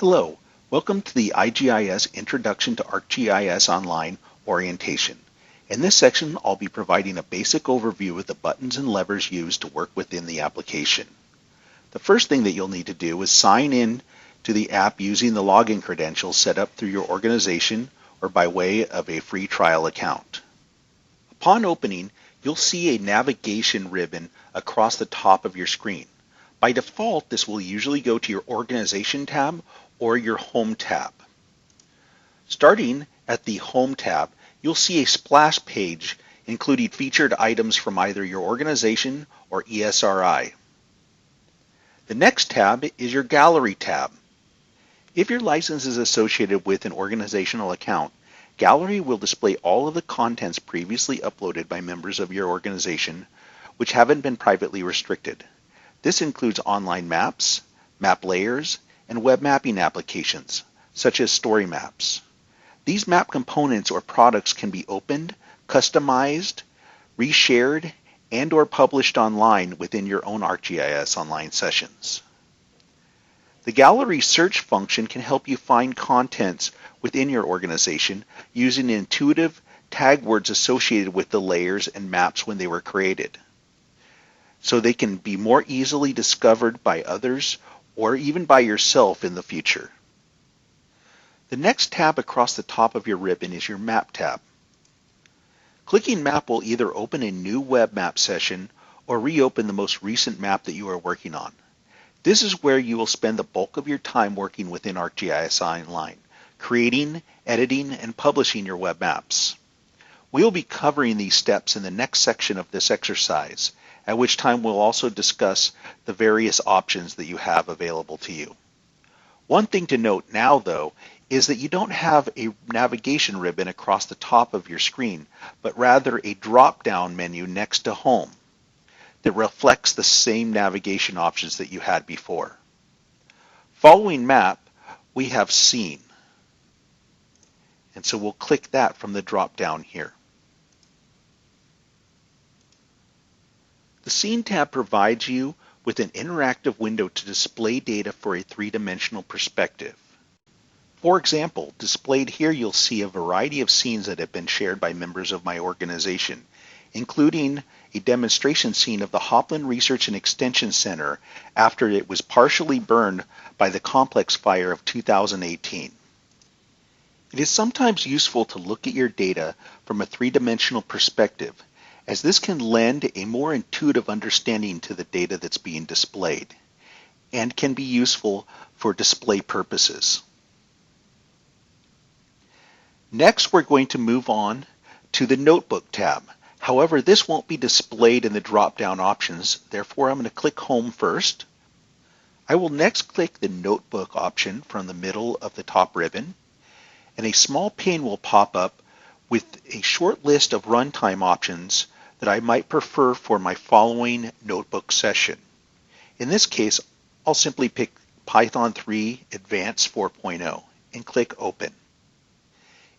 Hello, welcome to the IGIS Introduction to ArcGIS Online orientation. In this section, I'll be providing a basic overview of the buttons and levers used to work within the application. The first thing that you'll need to do is sign in to the app using the login credentials set up through your organization or by way of a free trial account. Upon opening, you'll see a navigation ribbon across the top of your screen. By default, this will usually go to your Organization tab or your Home tab. Starting at the Home tab, you'll see a splash page including featured items from either your organization or ESRI. The next tab is your Gallery tab. If your license is associated with an organizational account, Gallery will display all of the contents previously uploaded by members of your organization which haven't been privately restricted. This includes online maps, map layers, and web mapping applications, such as story maps. These map components or products can be opened, customized, reshared, and/or published online within your own ArcGIS Online sessions. The Gallery search function can help you find contents within your organization using intuitive tag words associated with the layers and maps when they were created, so they can be more easily discovered by others or even by yourself in the future. The next tab across the top of your ribbon is your Map tab. Clicking Map will either open a new web map session or reopen the most recent map that you are working on. This is where you will spend the bulk of your time working within ArcGIS Online, creating, editing, and publishing your web maps. We will be covering these steps in the next section of this exercise, at which time we'll also discuss the various options that you have available to you. One thing to note now, though, is that you don't have a navigation ribbon across the top of your screen, but rather a drop-down menu next to Home that reflects the same navigation options that you had before. Following Map, we have Scene. And so we'll click that from the drop-down here. The Scene tab provides you with an interactive window to display data for a three-dimensional perspective. For example, displayed here you'll see a variety of scenes that have been shared by members of my organization, including a demonstration scene of the Hopland Research and Extension Center after it was partially burned by the complex fire of 2018. It is sometimes useful to look at your data from a three-dimensional perspective, as this can lend a more intuitive understanding to the data that's being displayed and can be useful for display purposes. Next, we're going to move on to the Notebook tab. However, this won't be displayed in the drop-down options, therefore I'm going to click Home first. I will next click the Notebook option from the middle of the top ribbon, and a small pane will pop up with a short list of runtime options that I might prefer for my following notebook session. In this case, I'll simply pick Python 3 Advanced 4.0 and click Open.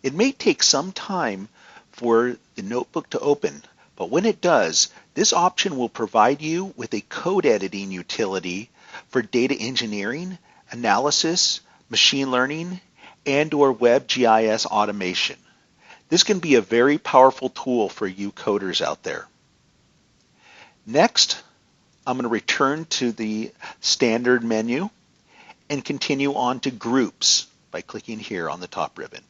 It may take some time for the notebook to open, but when it does, this option will provide you with a code editing utility for data engineering, analysis, machine learning, and/or web GIS automation. This can be a very powerful tool for you coders out there. Next, I'm going to return to the standard menu and continue on to Groups by clicking here on the top ribbon.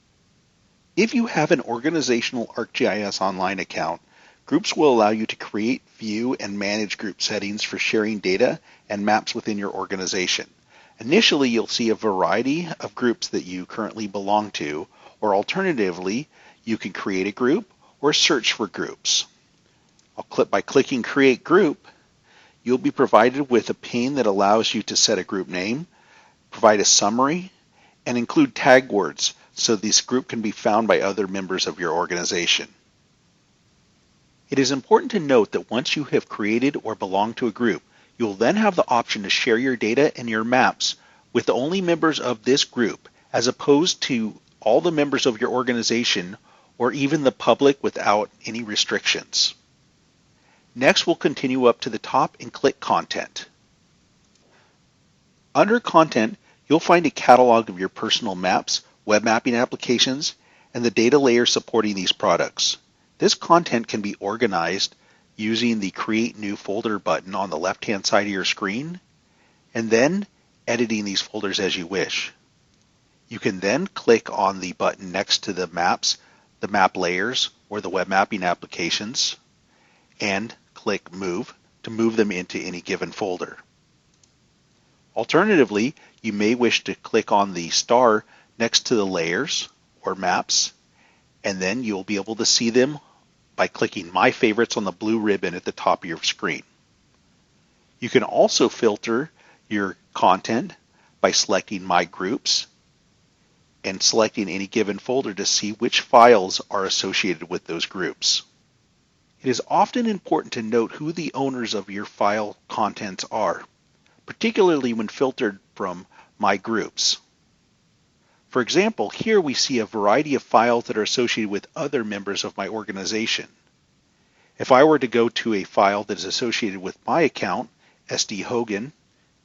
If you have an organizational ArcGIS Online account, Groups will allow you to create, view, and manage group settings for sharing data and maps within your organization. Initially, you'll see a variety of groups that you currently belong to, or alternatively, you can create a group or search for groups. By clicking Create Group, you'll be provided with a pane that allows you to set a group name, provide a summary, and include tag words so this group can be found by other members of your organization. It is important to note that once you have created or belong to a group, you will then have the option to share your data and your maps with only members of this group, as opposed to all the members of your organization or even the public without any restrictions. Next, we'll continue up to the top and click Content. Under Content, You'll find a catalog of your personal maps, web mapping applications, and the data layers supporting these products. This content can be organized using the Create New Folder button on the left-hand side of your screen, and then editing these folders as you wish. You can then click on the button next to the maps, the map layers, or the web mapping applications, and click Move to move them into any given folder. Alternatively, you may wish to click on the star next to the layers or maps, and then you'll be able to see them by clicking My Favorites on the blue ribbon at the top of your screen. You can also filter your content by selecting My Groups and selecting any given folder to see which files are associated with those groups. It is often important to note who the owners of your file contents are, particularly when filtered from My Groups. For example, here we see a variety of files that are associated with other members of my organization. If I were to go to a file that is associated with my account, SD Hogan,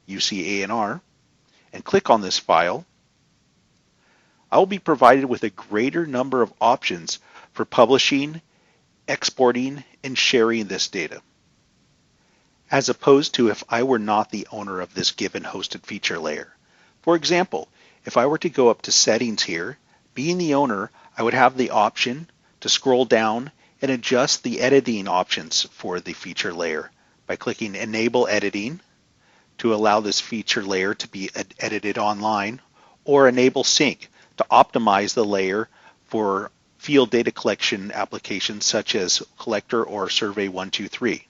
UCANR, and click on this file, I will be provided with a greater number of options for publishing, exporting, and sharing this data, as opposed to if I were not the owner of this given hosted feature layer. For example, if I were to go up to Settings here, being the owner, I would have the option to scroll down and adjust the editing options for the feature layer by clicking Enable Editing to allow this feature layer to be edited online, or Enable Sync to optimize the layer for field data collection applications such as Collector or Survey 123.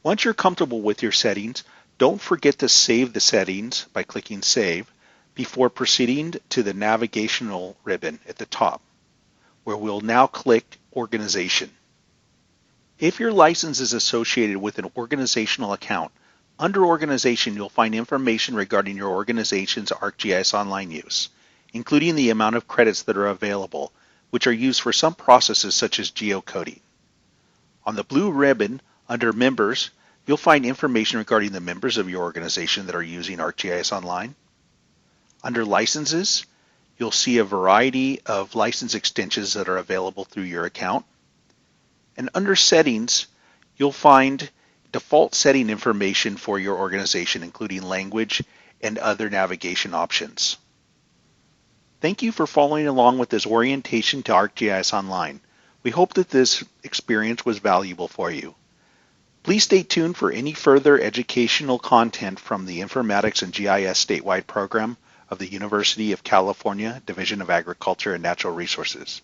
Once you're comfortable with your settings, don't forget to save the settings by clicking Save before proceeding to the navigational ribbon at the top, where we'll now click Organization. If your license is associated with an organizational account, under Organization you'll find information regarding your organization's ArcGIS Online use, including the amount of credits that are available, which are used for some processes such as geocoding. On the blue ribbon, under Members, you'll find information regarding the members of your organization that are using ArcGIS Online. Under Licenses, you'll see a variety of license extensions that are available through your account. And under Settings, you'll find default setting information for your organization, including language and other navigation options. Thank you for following along with this orientation to ArcGIS Online. We hope that this experience was valuable for you. Please stay tuned for any further educational content from the Informatics and GIS statewide program of the University of California Division of Agriculture and Natural Resources.